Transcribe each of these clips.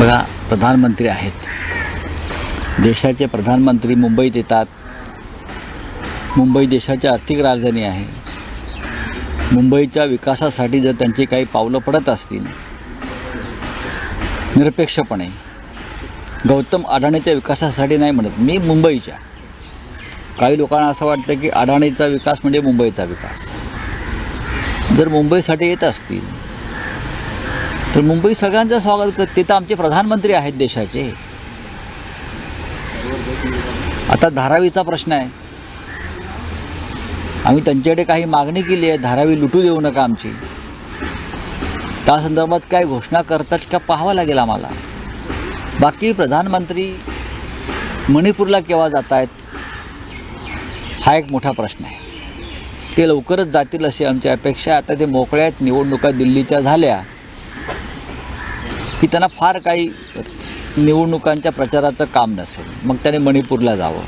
बघा, प्रधानमंत्री आहेत, देशाचे प्रधानमंत्री मुंबईत येतात. मुंबई देशाची आर्थिक राजधानी आहे. मुंबईच्या विकासासाठी जर त्यांची काही पावलं पडत असतील, निरपेक्षपणे गौतम अडाणीच्या विकासासाठी नाही म्हणत मी, मुंबईच्या. काही लोकांना असं वाटतं की अडाणीचा विकास म्हणजे मुंबईचा विकास. जर मुंबईसाठी येत असतील तर मुंबई सगळ्यांचं स्वागत करते. तर आमचे प्रधानमंत्री आहेत देशाचे. आता धारावीचा प्रश्न आहे. आम्ही त्यांच्याकडे काही मागणी केली आहे, धारावी लुटू देऊ नका आमची. त्या संदर्भात काय घोषणा करतात का पाहावं लागेल आम्हाला. बाकी प्रधानमंत्री मणिपूरला केव्हा जात आहेत हा एक मोठा प्रश्न आहे. ते लवकरच जातील अशी आमची अपेक्षा. आता ते मोकळ्या आहेत. निवडणुका दिल्लीच्या झाल्या की त्यांना फार काही निवडणुकांच्या प्रचाराचं काम नसेल, मग त्याने मणिपूरला जावं.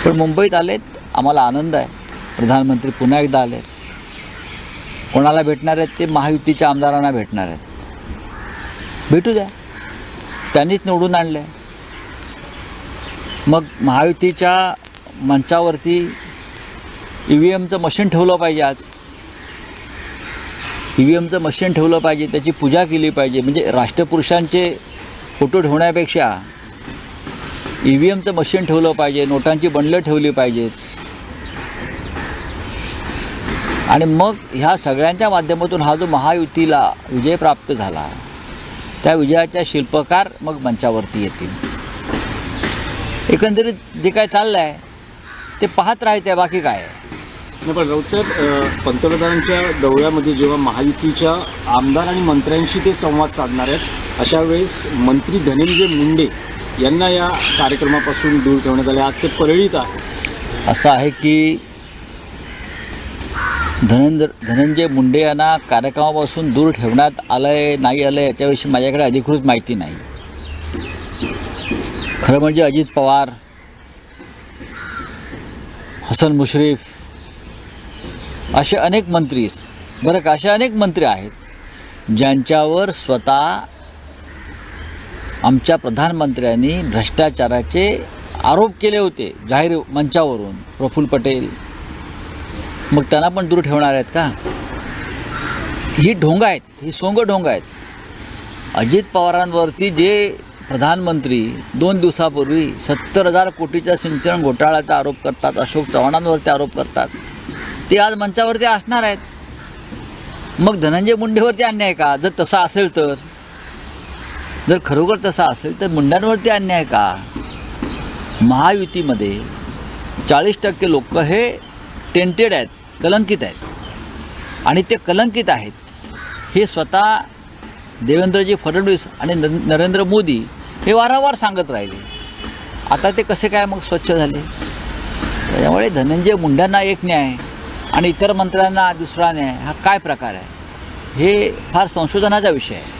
पण मुंबईत आलेत, आम्हाला आनंद आहे. प्रधानमंत्री पुन्हा एकदा आले. कोणाला भेटणार आहेत ते महायुतीच्या आमदारांना भेटणार आहेत. भेटू द्या, त्यांनीच निवडून आणले. मग महायुतीच्या मंचावरती EVMचं मशीन ठेवलं पाहिजे. आज EVMचं मशीन ठेवलं पाहिजे, त्याची पूजा केली पाहिजे. म्हणजे राष्ट्रपुरुषांचे फोटो ठेवण्यापेक्षा EVMचं मशीन ठेवलं पाहिजे, नोटांची बंडलं ठेवली पाहिजेत. आणि मग ह्या सगळ्यांच्या माध्यमातून हा जो महायुतीला विजय प्राप्त झाला, त्या विजयाच्या शिल्पकार मग मंचावरती येतील. एकंदरीत जे काय चाललं आहे ते पाहत राहायचं आहे, बाकी काय आहे. पण राऊतसाहेब, पंतप्रधानांच्या दौऱ्यामध्ये जेव्हा महायुतीच्या आमदार आणि मंत्र्यांशी ते संवाद साधणार आहेत, अशा वेळेस मंत्री धनंजय मुंडे यांना या कार्यक्रमापासून दूर ठेवण्यात आले. आज ते परळीत आहे. असं आहे की धनंजय मुंडे यांना कार्यक्रमापासून दूर ठेवण्यात आलं आहे नाही आलं आहे याच्याविषयी माझ्याकडे अधिकृत माहिती नाही. खरं म्हणजे अजित पवार, हसन मुश्रीफ असे अनेक मंत्री, बरं का, असे अनेक मंत्री आहेत ज्यांच्यावर स्वतः आमच्या प्रधानमंत्र्यांनी भ्रष्टाचाराचे आरोप केले होते जाहीर मंचावरून. प्रफुल्ल पटेल, मग त्यांना पण दूर ठेवणार आहेत का? ही ढोंग आहेत, ही सोंग ढोंग आहेत. अजित पवारांवरती जे प्रधानमंत्री 2 दिवसापूर्वी 70,000 कोटीच्या सिंचन घोटाळ्याचा आरोप करतात, अशोक चव्हाणांवरती आरोप करतात, ते आज मंचावरती असणार आहेत. मग धनंजय मुंडेवरती अन्याय का? जर तसं असेल तर, जर खरोखर तसं असेल तर मुंड्यांवरती अन्याय का? महायुतीमध्ये 40% लोक हे टेंटेड आहेत, कलंकित आहेत. आणि ते कलंकित आहेत हे स्वतः देवेंद्रजी फडणवीस आणि नरेंद्र मोदी हे वारंवार सांगत राहिले. आता ते कसे काय मग स्वच्छ झाले? त्याच्यामुळे धनंजय मुंड्यांना एक न्याय आणि इतर मंत्र्यांना दुसरा न्याय, हा काय प्रकार आहे? हे फार संशोधनाचा विषय आहे.